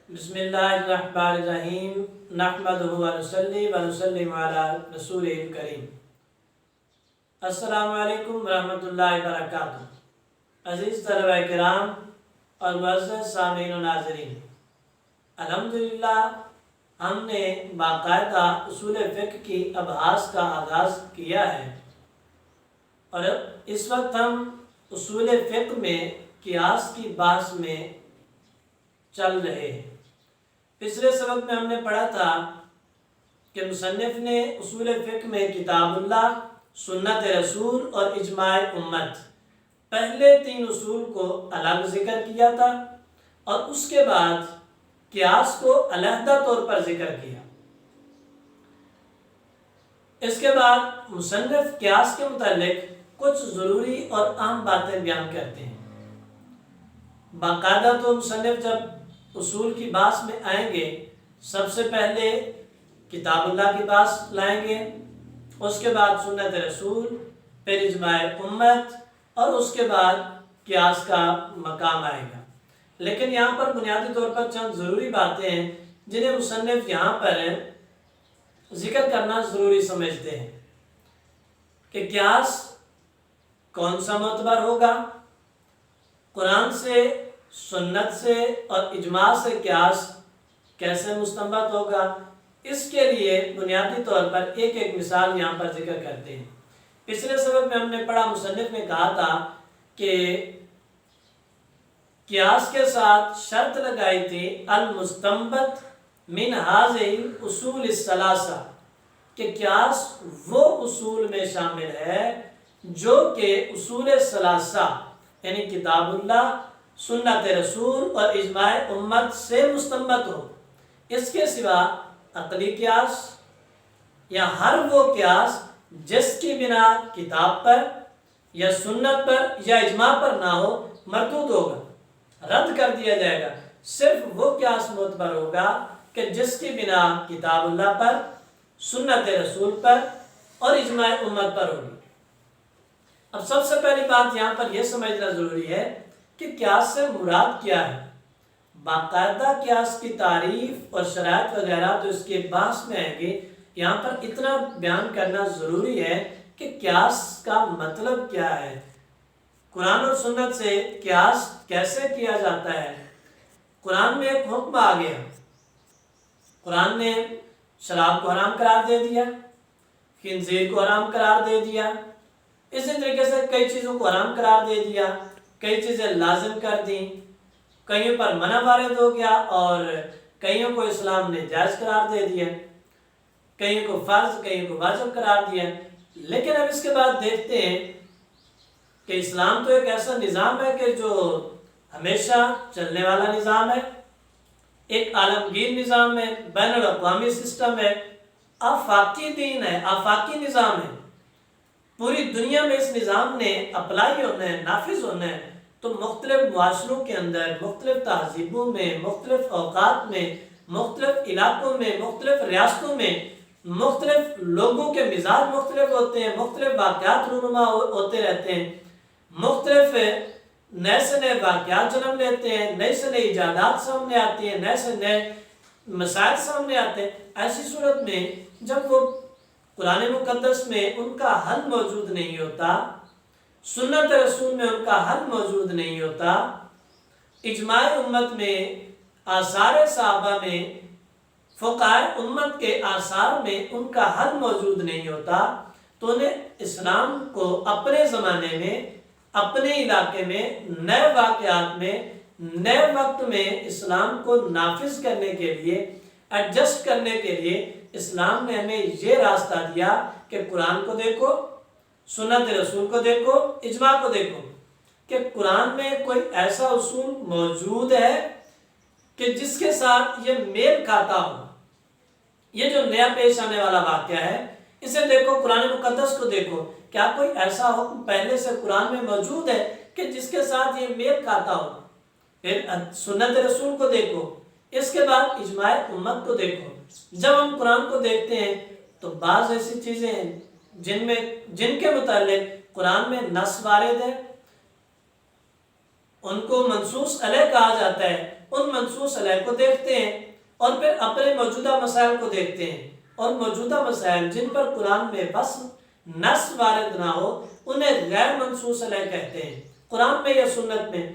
بسم اللہ الرحمن الرحیم نحمدہ ونصلی ونسلم علی رسول کریم۔ السلام علیکم ورحمۃ اللہ وبرکاتہ۔ عزیز طلبہ کرام اور معزز سامعین و ناظرین، الحمدللہ ہم نے باقاعدہ اصول فقہ کی ابحاث کا آغاز کیا ہے، اور اس وقت ہم اصول فقہ میں قیاس کی بحث میں چل رہے ہیں۔ پچھلے سبق میں ہم نے پڑھا تھا کہ مصنف نے اصول فقہ میں کتاب اللہ، سنت رسول اور اجماع امت، پہلے تین اصول کو الگ ذکر کیا تھا، اور اس کے بعد قیاس کو علیحدہ طور پر ذکر کیا۔ اس کے بعد مصنف قیاس کے متعلق کچھ ضروری اور اہم باتیں بیان کرتے ہیں۔ باقاعدہ تو مصنف جب اصول کی بحث میں آئیں گے، سب سے پہلے کتاب اللہ کی بحث لائیں گے، اس کے بعد سنت رسول، پھر اجماع امت، اور اس کے بعد قیاس کا مقام آئے گا۔ لیکن یہاں پر بنیادی طور پر چند ضروری باتیں ہیں جنہیں مصنف یہاں پر ذکر کرنا ضروری سمجھتے ہیں کہ قیاس کون سا معتبر ہوگا، قرآن سے، سنت سے اور اجماع سے قیاس کیسے مستنبط ہوگا۔ اس کے لیے بنیادی طور پر ایک ایک مثال یہاں پر ذکر کرتے ہیں۔ پچھلے سبق میں ہم نے پڑھا، مصنف نے کہا تھا کہ قیاس کے ساتھ شرط لگائی تھی المستنبط من هذه الاصول الثلاثہ، کہ قیاس وہ اصول میں شامل ہے جو کہ اصول ثلاثہ یعنی کتاب اللہ، سنت رسول اور اجماع امت سے مستنبط ہو۔ اس کے سوا عقلی قیاس یا ہر وہ قیاس جس کی بنا کتاب پر یا سنت پر یا اجماع پر نہ ہو، مردود ہوگا، رد کر دیا جائے گا۔ صرف وہ قیاس معتبر ہوگا کہ جس کی بنا کتاب اللہ پر، سنت رسول پر اور اجماع امت پر ہوگی۔ اب سب سے پہلی بات یہاں پر یہ سمجھنا ضروری ہے کہ قیاس سے مراد کیا ہے۔ باقاعدہ قیاس کی تعریف اور شرائط وغیرہ تو اس کے بحث میں آئیں گے، یہاں پر اتنا بیان کرنا ضروری ہے کہ قیاس کا مطلب کیا ہے، قرآن اور سنت سے قیاس کیسے کیا جاتا ہے۔ قرآن میں ایک حکم آ گیا، قرآن نے شراب کو حرام قرار دے دیا، خنزیر کو حرام قرار دے دیا، اسی طریقے سے کئی چیزوں کو حرام قرار دے دیا، کئی چیزیں لازم کر دیں، کئیوں پر منع وارد ہو گیا اور کئیوں کو اسلام نے جائز قرار دے دیا، کئیوں کو فرض، کئیوں کو واجب قرار دیا۔ لیکن اب اس کے بعد دیکھتے ہیں کہ اسلام تو ایک ایسا نظام ہے کہ جو ہمیشہ چلنے والا نظام ہے، ایک عالمگیر نظام ہے، بین الاقوامی سسٹم ہے، آفاقی دین ہے، آفاقی نظام ہے، پوری دنیا میں اس نظام نے اپلائی ہونا ہے، نافذ ہونا ہے۔ تو مختلف معاشروں کے اندر، مختلف تہذیبوں میں، مختلف اوقات میں، مختلف علاقوں میں، مختلف ریاستوں میں مختلف لوگوں کے مزاج مختلف ہوتے ہیں، مختلف واقعات رونما ہوتے رہتے ہیں، مختلف نئے سے نئے واقعات جنم لیتے ہیں، نئے سے نئے ایجادات سامنے آتی ہیں، نئے سے نئے مسائل سامنے آتے ہیں۔ ایسی صورت میں جب وہ قرآن مقدس میں ان کا حل موجود نہیں ہوتا، سنت رسول میں ان کا حل موجود نہیں ہوتا، اجماع امت میں، آثار صحابہ میں، فقہائے امت کے آثار میں ان کا حل موجود نہیں ہوتا، تو انہیں اسلام کو اپنے زمانے میں، اپنے علاقے میں، نئے واقعات میں، نئے وقت میں اسلام کو نافذ کرنے کے لیے، ایڈجسٹ کرنے کے لیے اسلام نے ہمیں یہ راستہ دیا کہ قرآن کو دیکھو، سنت رسول کو دیکھو، اجماع کو دیکھو، کہ قرآن میں کوئی ایسا اصول موجود ہے کہ جس کے ساتھ یہ میل کھاتا ہو۔ یہ جو نیا پیش آنے والا واقعہ ہے، اسے دیکھو، قرآن مقدس کو دیکھو، کیا کوئی ایسا حکم پہلے سے قرآن میں موجود ہے کہ جس کے ساتھ یہ میل کھاتا ہو۔ پھر سنت رسول کو دیکھو، اس کے بعد اجماع امت کو دیکھو۔ جب ہم قرآن کو دیکھتے ہیں تو بعض ایسی چیزیں ہیں جن کے متعلق قرآن میں نص وارد ہے، ان کو منصوص علیہ کہا جاتا ہے، ان منصوص علیہ کو دیکھتے ہیں اور پھر اپنے موجودہ مسائل کو دیکھتے ہیں، اور موجودہ مسائل جن پر قرآن میں بس نص وارد نہ ہو انہیں غیر منصوص علیہ کہتے ہیں، قرآن میں یا سنت میں۔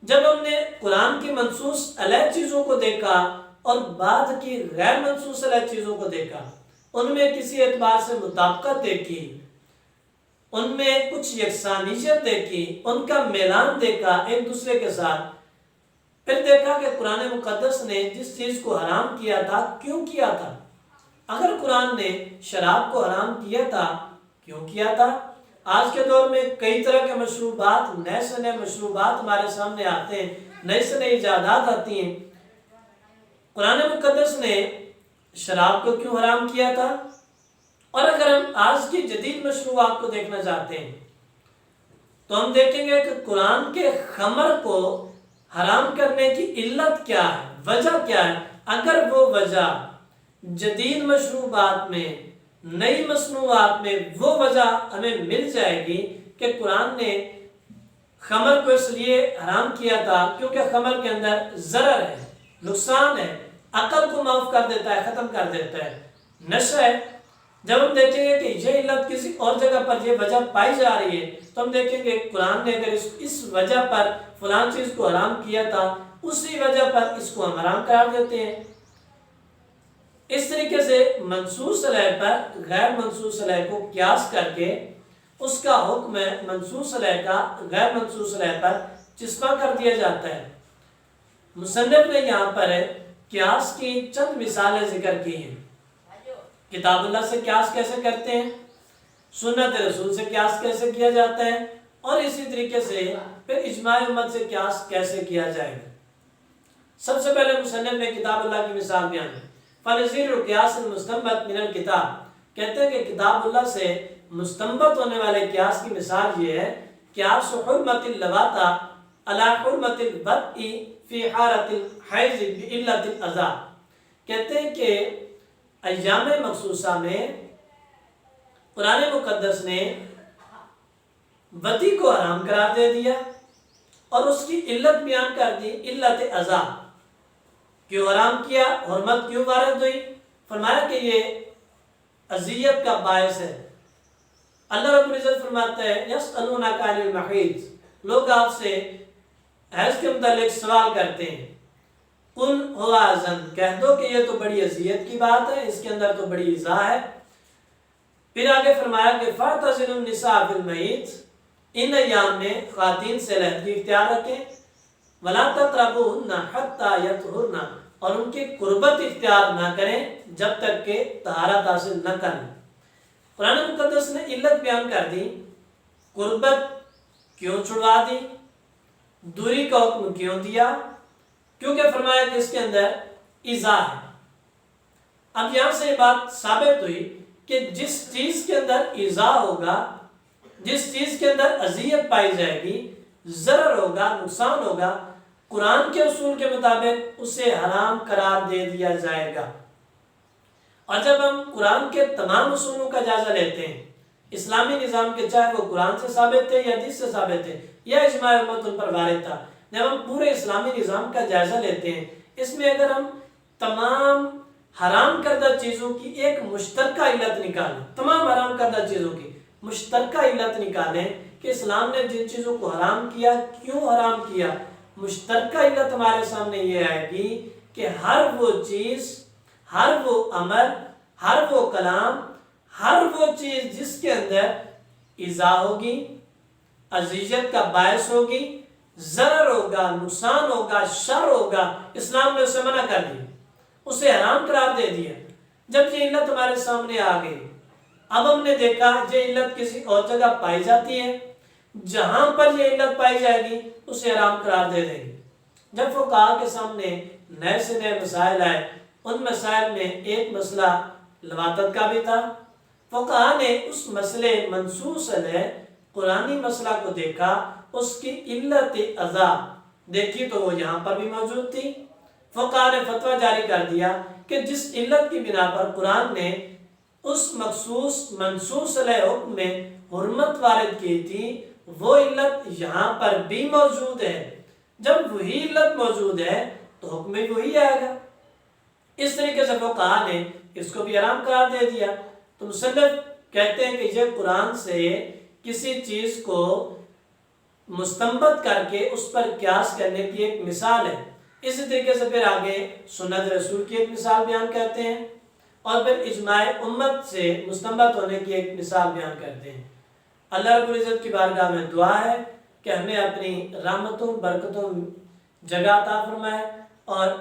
جب ہم نے قرآن کی منصوص علیہ چیزوں کو دیکھا اور بعد کی غیر منصوص علیہ چیزوں کو دیکھا، ان میں کسی اعتبار سے مطابقت دیکھی، ان میں کچھ یکسانیت دیکھی، ان کا میلان دیکھا ایک دوسرے کے ساتھ، پھر دیکھا کہ قرآن مقدس نے جس چیز کو حرام کیا تھا کیوں کیا تھا۔ اگر قرآن نے شراب کو حرام کیا تھا کیوں کیا تھا؟ آج کے دور میں کئی طرح کے مشروبات، نئے سے نئے مشروبات ہمارے سامنے آتے ہیں، نئے سے نئی ایجادات آتی ہیں۔ قرآن مقدس نے شراب کو کیوں حرام کیا تھا؟ اور اگر ہم آج کی جدید مشروبات کو دیکھنا چاہتے ہیں تو ہم دیکھیں گے کہ قرآن کے خمر کو حرام کرنے کی علت کیا ہے، وجہ کیا ہے۔ اگر وہ وجہ جدید مشروبات میں، نئی مصنوعات میں وہ وجہ ہمیں مل جائے گی کہ قرآن نے خمر کو اس لیے حرام کیا تھا کیونکہ خمر کے اندر ضرر ہے، نقصان ہے، عقل کو معاف کر دیتا ہے، ختم کر دیتا ہے، نشہ ہے۔ جب ہم دیکھیں گے کہ یہ علت کسی اور جگہ پر یہ وجہ پائی جا رہی ہے تو ہم دیکھیں گے قرآن نے اگر اس وجہ پر فلان چیز کو حرام کیا تھا، اسی وجہ پر اس کو ہم حرام قرار دیتے ہیں۔ اس طریقے سے منصوص علیہ پر غیر منصوص علیہ کو قیاس کر کے اس کا حکم منصوص علیہ کا غیر منصوص علیہ پر چسپاں کر دیا جاتا ہے۔ مصنف نے یہاں پر قیاس کی چند مثالیں ذکر کی ہیں۔ کتاب اللہ سے قیاس کیسے کرتے ہیں، سنت رسول سے قیاس کیسے کیا جاتا ہے، اور اسی طریقے سے پھر اجماع امت سے قیاس کیسے کیا جائے گا۔ سب سے پہلے مصنف نے کتاب اللہ کی مثال بیان ہے۔ فنظیر القیاس المستنبط من الکتاب، کہتے ہیں کہ کتاب اللہ سے مستنبط ہونے والے قیاس کی مثال یہ ہے، قیاس حرمت اللواطہ علی حرمت البدء فی حالت الحیض بعلت الاذى، کہتے ہیں کہ ایام مخصوصہ میں قرآن مقدس نے بدی کو حرام قرار دے دیا اور اس کی علت بیان کر دی، علت اذى، کیوں حرام کیا، حرمت کیوں وارد ہوئی؟ فرمایا کہ یہ اذیت کا باعث ہے۔ اللہ رب العزت فرماتا ہے یسألونک عن المحیض، لوگ آپ سے حیض کے متعلق سوال کرتے ہیں، قل هو اذى، کہہ دو کہ یہ تو بڑی اذیت کی بات ہے، اس کے اندر تو بڑی ایذا ہے۔ پھر آگے فرمایا کہ فاعتزلوا النساء فی المحیض، ان ایام میں خواتین سے علیحدگی اختیار رکھیں، ولا تقربوهن حتى يطهرن، اور ان کی قربت اختیار نہ کریں جب تک کہ طہارت حاصل نہ کریں۔ قرآن مقدس نے علت بیان کر دی، قربت کیوں چھڑوا دی، دوری کا حکم کیوں دیا، کیونکہ فرمایا کہ اس کے اندر ایذا ہے۔ اب یہاں سے یہ بات ثابت ہوئی کہ جس چیز کے اندر ایذا ہوگا، جس چیز کے اندر اذیت پائی جائے گی، ضرر ہوگا، نقصان ہوگا، قرآن کے اصول کے مطابق اسے حرام قرار دے دیا جائے گا۔ اور جب ہم قرآن کے تمام اصولوں کا جائزہ لیتے ہیں، اسلامی نظام کے، چاہے وہ قرآن سے ثابت ہے یا حدیث سے ثابت ہے یا اجماع امت ان پر وارد تھا، جب ہم پورے اسلامی نظام کا جائزہ لیتے ہیں، اس میں اگر ہم تمام حرام کردہ چیزوں کی ایک مشترکہ علت نکالیں، تمام حرام کردہ چیزوں کی مشترکہ علت نکالیں کہ اسلام نے جن چیزوں کو حرام کیا کیوں حرام کیا، مشترکہ علت ہمارے سامنے یہ آئے گی کہ ہر وہ چیز، ہر وہ عمل، ہر وہ کلام، ہر وہ چیز جس کے اندر ایذا ہوگی، اذیت کا باعث ہوگی، ضرر ہوگا، نقصان ہوگا، شر ہوگا، اسلام نے اسے منع کر دیا، اسے حرام قرار دے دیا۔ جب یہ علت ہمارے سامنے آ گئی، اب ہم نے دیکھا یہ علت کسی اور جگہ پائی جاتی ہے، جہاں پر یہ علت پائی جائے گی اسے حرام قرار دے دیں گے۔ جب فقہاء کے سامنے نئے سے نئے مسائل آئے، ان مسائل میں ایک مسئلہ لواطت کا بھی تھا، فقہاء نے اس مسئلے منصوص علیہ قرآنی مسئلہ کو دیکھا، اس کی علت اذا دیکھی تو وہ یہاں پر بھی موجود تھی۔ فقہاء نے فتویٰ جاری کر دیا کہ جس علت کی بنا پر قرآن نے اس مخصوص منصوص علیہ حکم میں حرمت وارد کی تھی، وہ علت یہاں پر بھی موجود ہے، جب وہی علت موجود ہے تو حکم بھی وہی آئے گا۔ اس طریقے سے فقہا نے اس کو بھی حرام قرار دے دیا۔ تو مصنف کہتے ہیں کہ یہ قرآن سے کسی چیز کو مستنبط کر کے اس پر قیاس کرنے کی ایک مثال ہے۔ اسی طریقے سے پھر آگے سنت رسول کی ایک مثال بیان کرتے ہیں، اور پھر اجماع امت سے مستنبط ہونے کی ایک مثال بیان کرتے ہیں۔ اللہ رب العزت کی بارگاہ میں دعا ہے کہ ہمیں اپنی رحمتوں برکتوں جگہ عطا فرمائے، اور